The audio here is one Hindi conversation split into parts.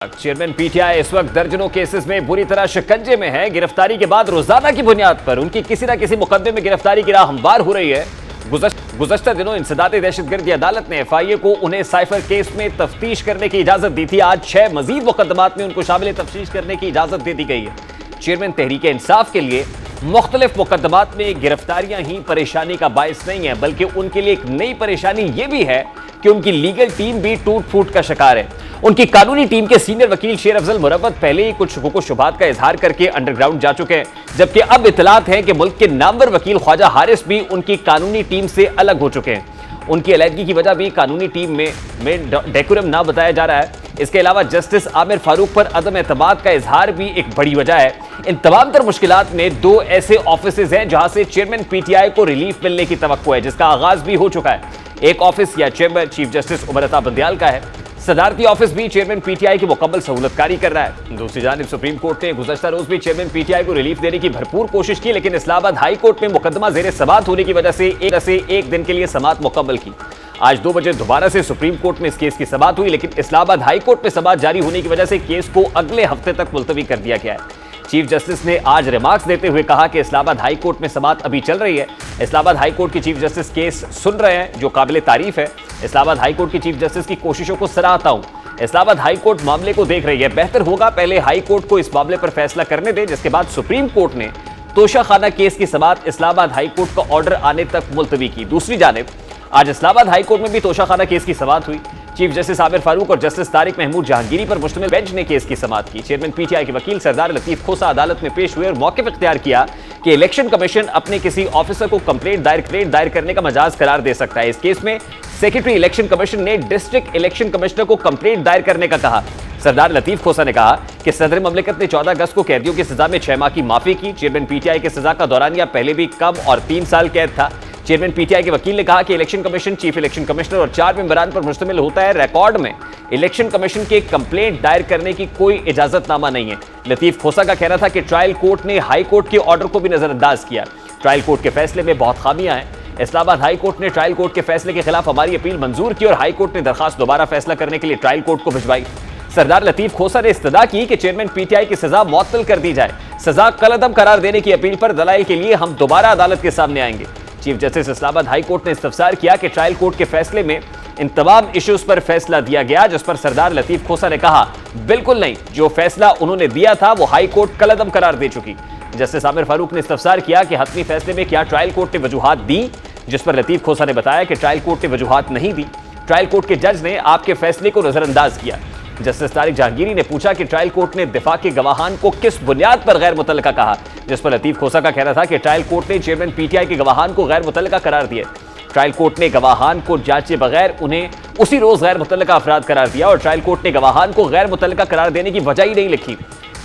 चेयरमैन पीटीआई इस वक्त दर्जनों केसेस में बुरी तरह शिकंजे में है। गिरफ्तारी के बाद रोजाना की बुनियाद पर उनकी किसी न किसी मुकदमे में गिरफ्तारी की राह हमवार हो रही है। गुज़श्ता दिनों इंसदाद दहशतगर्दी अदालत ने एफआईए को उन्हें साइफर केस में तफ्तीश करने की इजाजत दी थी। आज 6 मजीद मुकदमात में उनको शामिल तफ्तीश करने की इजाजत दे दी गई है। चेयरमैन तहरीक इंसाफ के लिए मुख्तलिफ मुकदमात में गिरफ्तारियां ही परेशानी का बायस नहीं है, बल्कि उनके लिए एक नई परेशानी यह भी है कि उनकी लीगल टीम भी टूट फूट का शिकार है। उनकी कानूनी टीम के सीनियर वकील शेर अफजल मुरव्वत पहले ही कुछ शुकूक शुबहात का इजहार करके अंडरग्राउंड जा चुके हैं, जबकि अब इतलात हैं कि मुल्क के नामवर वकील ख्वाजा हारिस भी उनकी कानूनी टीम से अलग हो चुके हैं। उनकी अलहदगी की वजह भी कानूनी टीम में डेकोरम ना बताया जा रहा है। इसके अलावा जस्टिस आमिर फारूक पर अदम एतमाद का इजहार भी एक बड़ी वजह है। इन तमाम तर मुश्किलात में 2 ऐसे ऑफिसेज हैं जहां से चेयरमैन पीटीआई को रिलीफ मिलने की तवक्को है, जिसका आगाज भी हो चुका है। एक ऑफिस या chamber chief justice Umar Ata Bandial का है। सदारती ऑफिस भी चेयरमैन पीटीआई की मुकम्मल सहूलतकारी कर रहा है। दूसरी जानिब सुप्रीम कोर्ट ने गुज़श्ता रोज भी चेयरमैन पीटीआई को रिलीफ देने की भरपूर कोशिश की, लेकिन इस्लामाबाद हाई कोर्ट में मुकदमा जेर समाअत होने की वजह से एक दिन के लिए समाअत मुकम्मल की। आज 2 बजे दोबारा से सुप्रीम कोर्ट में इस केस की समाअत हुई, लेकिन इस्लामाबाद हाई कोर्ट में समाअत जारी होने की वजह से केस को अगले हफ्ते तक मुलतवी कर दिया गया है। चीफ जस्टिस ने आज रिमार्क्स देते हुए कहा कि इस्लामाबाद हाई कोर्ट में समाअत अभी चल रही है। इस्लामाबाद हाई कोर्ट के चीफ जस्टिस केस सुन रहे हैं, जो काबिल तारीफ है। इस्लामाबाद हाई कोर्ट के चीफ जस्टिस की कोशिशों को सराहता हूं। इस्लामाबाद हाई कोर्ट मामले को देख रही है। बेहतर होगा पहले हाई कोर्ट को इस मामले पर फैसला करने दें, जिसके बाद सुप्रीम कोर्ट ने तोशाखाना केस की समाअत इस्लामाबाद हाई कोर्ट का ऑर्डर आने तक मुलतवी की। दूसरी जानिब आज इस्लामाबाद हाई कोर्ट में भी तोशाखाना केस की समाअत हुई। चीफ जस्टिस आमिर फारूक और जस्टिस तारिक महमूद जहांगीरी पर मुश्तमिल बेंच ने केस की समाअत की। चेयरमैन पीटीआई के वकील सरदार लतीफ खोसा अदालत में पेश हुए और मौक़िफ़ इख्तियार किया कि इलेक्शन कमीशन अपने किसी ऑफिसर को कंप्लेंट दायर करने का मजाज करार दे सकता है। इस केस में सेक्रेटरी इलेक्शन कमीशन ने डिस्ट्रिक्ट इलेक्शन कमिश्नर को कंप्लेंट दायर करने का कहा। सरदार लतीफ खोसा ने कहा कि सदर ममलिकत ने 14 अगस्त को कैदियों की सजा में 6 माह की माफी की। चेयरमैन पीटीआई की सजा का दौरानिया पहले भी कम और 3 साल कैद था। चेयरमैन पीटीआई के वकील ने कहा कि election commission chief election commissioner और 4 मेंबरान पर मुश्तमिल होता है। रिकॉर्ड में इलेक्शन कमीशन के कंप्लेंट दायर करने की कोई इजाजतनामा नहीं है। लतीफ खोसा का कहना था कि ट्रायल कोर्ट ने हाई कोर्ट के ऑर्डर को भी नजरअंदाज किया। ट्रायल कोर्ट के फैसले में बहुत खामियां हैं। इस्लामाबाद हाई कोर्ट ने ट्रायल कोर्ट के फैसले के खिलाफ हमारी अपील मंजूर की और हाई कोर्ट ने दरखास्त दोबारा फैसला करने के लिए ट्रायल कोर्ट को भिजवाई। सरदार लतीफ खोसा ने इस्तदा की कि चेयरमैन पीटीआई की सजा मुअत्तल कर दी जाए। सजा कलअदम करार देने की अपील पर दलाइल के लिए हम दोबारा अदालत के सामने आएंगे। Chief justice Islamabad high court ने इस्तफसार किया कि ट्रायल कोर्ट के फैसले में इन तमाम इश्यूज पर फैसला दिया गया, जिस पर सरदार लतीफ खोसा ने कहा बिल्कुल नहीं, जो फैसला उन्होंने दिया था वो हाई कोर्ट कलअदम करार दे चुकी। जस्टिस आमिर फारूक ने इस्तफसार किया कि हतमी फैसले में क्या ट्रायल कोर्ट ने वजूहात दी, जिस पर लतीफ खोसा ने बताया कि ट्रायल कोर्ट ने वजूहात नहीं दी। ट्रायल कोर्ट के जज ने आपके फैसले को नजरअंदाज किया। जस्टिस तारिक जहांगीरी ने पूछा कि ट्रायल कोर्ट ने दिफा के गवाहान को किस बुनियाद पर गैर मुतल्लका कहा, जिस पर लतीफ खोसा का कहना था कि ट्रायल कोर्ट ने चेयरमैन पीटीआई के गवाहान को गैर मुतल्लका करार दिया। ट्रायल कोर्ट ने गवाहान को जांचे बगैर उन्हें उसी रोज गैर मुतल्लका अफराद करार दिया और ट्रायल कोर्ट ने गवाहान को गैर मुतल्लका करार देने की वजह ही नहीं लिखी।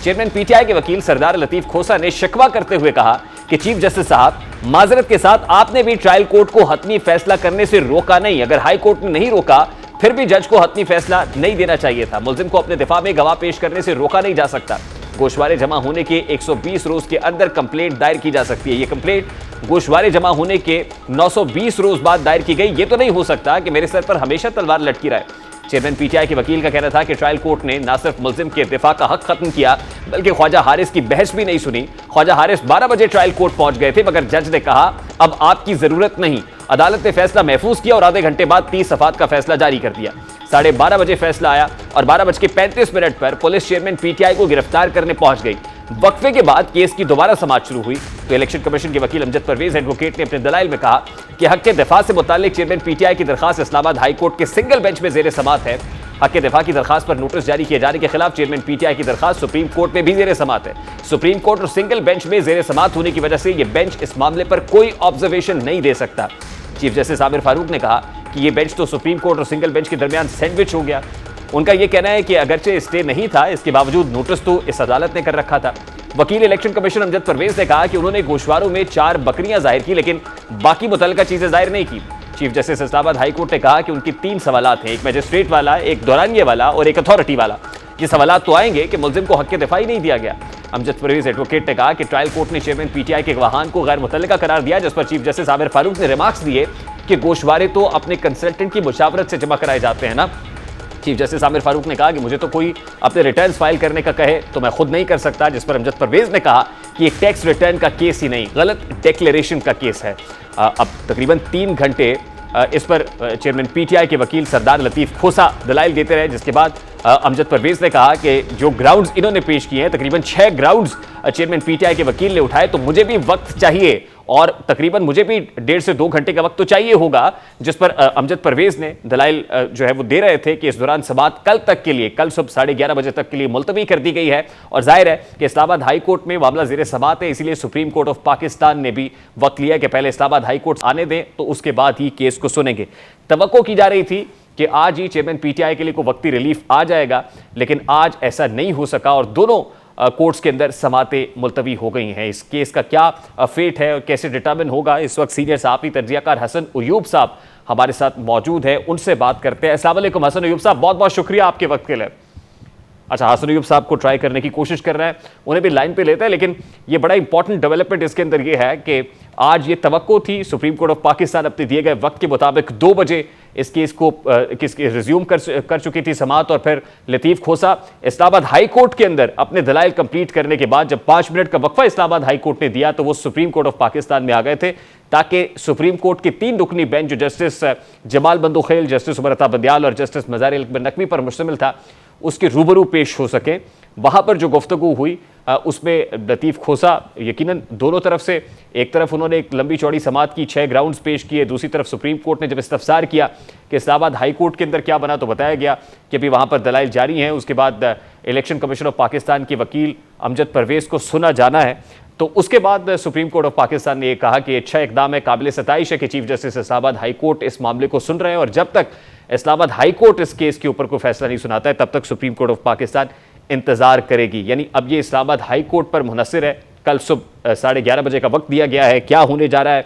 चेयरमैन पीटीआई के वकील सरदार लतीफ खोसा ने शिकवा करते हुए कहा कि चीफ जस्टिस साहब, माजरत के साथ आपने भी ट्रायल कोर्ट को हतमी फैसला करने से रोका नहीं। अगर हाई कोर्ट ने नहीं रोका फिर भी जज को हतमी फैसला नहीं देना चाहिए था। मुल्जिम को अपने दिफा में गवाह पेश करने से रोका नहीं जा सकता। गोशवारे जमा होने के 120 रोज के अंदर कंप्लेंट दायर की जा सकती है। ये कंप्लेंट गोशवारे जमा होने के 920 रोज बाद दायर की गई। ये तो नहीं हो सकता कि मेरे सर पर हमेशा तलवार लटकी रहे। चेयरमैन पीटीआई के वकील का कहना था कि ट्रायल कोर्ट ने न सिर्फ मुल्जिम के दिफा का हक खत्म किया, बल्कि ख्वाजा हारिस की बहस भी नहीं सुनी। ख्वाजा हारिस 12 बजे ट्रायल कोर्ट पहुंच गए थे, मगर जज ने कहा अब आपकी जरूरत नहीं। अदालत ने फैसला महफूज किया और आधे घंटे बाद 30 सफात का फैसला जारी कर दिया। 12:30 बजे फैसला आया और 12:35 पर पुलिस चेयरमैन पीटीआई को गिरफ्तार करने पहुंच गई। वक्फे के बाद केस की दोबारा समाअत शुरू हुई तो इलेक्शन कमीशन के वकील अमजद परवेज एडवोकेट ने अपने दलाइल में कहा कि हक के दिफा से मुताल्लिक चेयरमैन पीटीआई की दरखास्त इस्लामाबाद हाई कोर्ट के सिंगल बेंच में जेर समाअत है। हक के दिफा की दरखास्त पर नोटिस जारी किए जाने के खिलाफ चेयरमैन पीटीआई की दरखास्त सुप्रीम कोर्ट में भी जेर समाअत है। सुप्रीम कोर्ट और सिंगल बेंच में जेर समाअत होने की वजह से यह बेंच इस मामले पर कोई ऑब्जर्वेशन नहीं दे सकता। चीफ जस्टिस आमिर फारूक ने कहा कि यह बेंच तो सुप्रीम कोर्ट और सिंगल बेंच के दरमियान सैंडविच हो गया। उनका यह कहना है कि अगरचे स्टे नहीं था, इसके बावजूद नोटिस तो इस अदालत ने कर रखा था। वकील इलेक्शन कमीशन अमजद परवेज ने कहा कि उन्होंने गोशवारों में 4 बकरियां जाहिर की, लेकिन बाकी मुतल्लिका चीजें जाहिर नहीं की। Chief justice Islamabad high court ने कहा कि उनकी 3 सवालात हैं, एक मजिस्ट्रेट वाला, एक दौरानिये वाला और एक अथॉरिटी वाला। ये सवालात तो आएंगे कि मुल्जिम को हक के दिफा ही नहीं दिया गया। अमजद परवेज एडवोकेट ने कहा कि ट्रायल कोर्ट ने चेयरमैन पीटीआई के गवाहान को गैर मुतल्लिका करार दिया, जिस पर चीफ जस्टिस आमिर फारूक ने रिमार्क्स दिए कि गोशवारे तो अपने कंसल्टेंट की मुशावरत से जमा कराए जाते हैं ना। चीफ जस्टिस आमिर फारूक ने कहा कि मुझे तो कोई अपने रिटर्न फाइल करने का कहे तो मैं खुद नहीं कर सकता, जिस पर अमजद परवेज ने कहा कि एक टैक्स रिटर्न का केस ही नहीं, गलत डिक्लेरेशन का केस है। अब तकरीबन 3 घंटे इस पर चेयरमैन पीटीआई के वकील सरदार लतीफ खोसा दलाइल देते रहे, जिसके बाद अमजद परवेज ने कहा कि जो ग्राउंड्स इन्होंने पेश किए हैं, तकरीबन 6 ग्राउंड्स चेयरमैन पीटीआई के वकील ने उठाए, तो मुझे भी वक्त चाहिए और तकरीबन मुझे भी 1.5 से 2 घंटे का वक्त तो चाहिए होगा, जिस पर अमजद परवेज ने दलाइल जो है वो दे रहे थे कि इस दौरान समाअत कल तक के लिए, कल सुबह 11:30 बजे तक के लिए मुलतवी कर दी गई है। और जाहिर है कि इस्लामाबाद हाई कोर्ट में मामला ज़ेर समाअत है, इसीलिए सुप्रीम कोर्ट ऑफ पाकिस्तान ने भी वक्त लिया कि पहले इस्लामाबाद हाई कोर्ट आने दें तो उसके बाद ही केस को सुनेंगे। तवक्को की जा रही थी कि आज ही चेयरमैन पीटीआई के लिए कोई वक्ती रिलीफ आ जाएगा, लेकिन आज ऐसा नहीं हो सका और दोनों कोर्ट्स के अंदर समातें मुलतवी हो गई हैं। इस केस का क्या फेट है और कैसे डिटर्मिन होगा, इस वक्त सीनियर सहाफ़ी तजियाकार हसन अयूब साहब हमारे साथ मौजूद है, उनसे बात करते हैं। अस्सलाम वालेकुम हसन अयूब साहब, बहुत बहुत शुक्रिया आपके वक्त के लिए। अच्छा, हसन अयूब साहब को ट्राई करने की कोशिश कर रहे हैं, उन्हें भी लाइन पे लेते हैं, लेकिन ये बड़ा इंपॉर्टेंट डेवलपमेंट इसके अंदर ये है कि आज ये तवक्को थी, सुप्रीम कोर्ट ऑफ पाकिस्तान अपने दिए गए वक्त के मुताबिक 2 बजे इस केस को रिज्यूम कर चुकी थी समाअत, और फिर लतीफ खोसा इस्लामाबाद हाई कोर्ट के अंदर अपने दलाइल कंप्लीट करने के बाद जब 5 मिनट का वक्फा इस्लामाबाद हाई कोर्ट ने दिया तो वो सुप्रीम कोर्ट ऑफ पाकिस्तान में आ गए थे, ताकि सुप्रीम कोर्ट की 3 रुकनी बेंच जो जस्टिस जमाल बंदोखेल, जस्टिस उमर अता बंदियाल और जस्टिस मज़ार अकबर नकवी पर मुश्तमिल था, उसके रूबरू पेश हो सके। वहाँ पर जो गुफ्तगू हुई उसमें लतीफ खोसा यकीनन दोनों तरफ से, एक तरफ उन्होंने एक लंबी चौड़ी समाअत की, 6 ग्राउंड्स पेश किए, दूसरी तरफ सुप्रीम कोर्ट ने जब इस्तफसार किया कि इस्लामाबाद हाई कोर्ट के अंदर क्या बना, तो बताया गया कि अभी वहाँ पर दलाइल जारी हैं। उसके बाद इलेक्शन कमीशन ऑफ पाकिस्तान के वकील अमजद परवेज को सुना जाना है, तो उसके बाद सुप्रीम कोर्ट ऑफ पाकिस्तान ने यह कहा कि अच्छा इकदाम है, काबिल सताइश है कि chief justice Islamabad high court इस मामले को सुन रहे हैं और जब तक इस्लामाबाद हाई कोर्ट इस केस के ऊपर कोई फैसला नहीं सुनाता है तब तक सुप्रीम कोर्ट ऑफ पाकिस्तान इंतजार करेगी। यानी अब ये इस्लामाबाद हाई कोर्ट पर मुनहसर है, कल सुबह 11:30 बजे का वक्त दिया गया है, क्या होने जा रहा है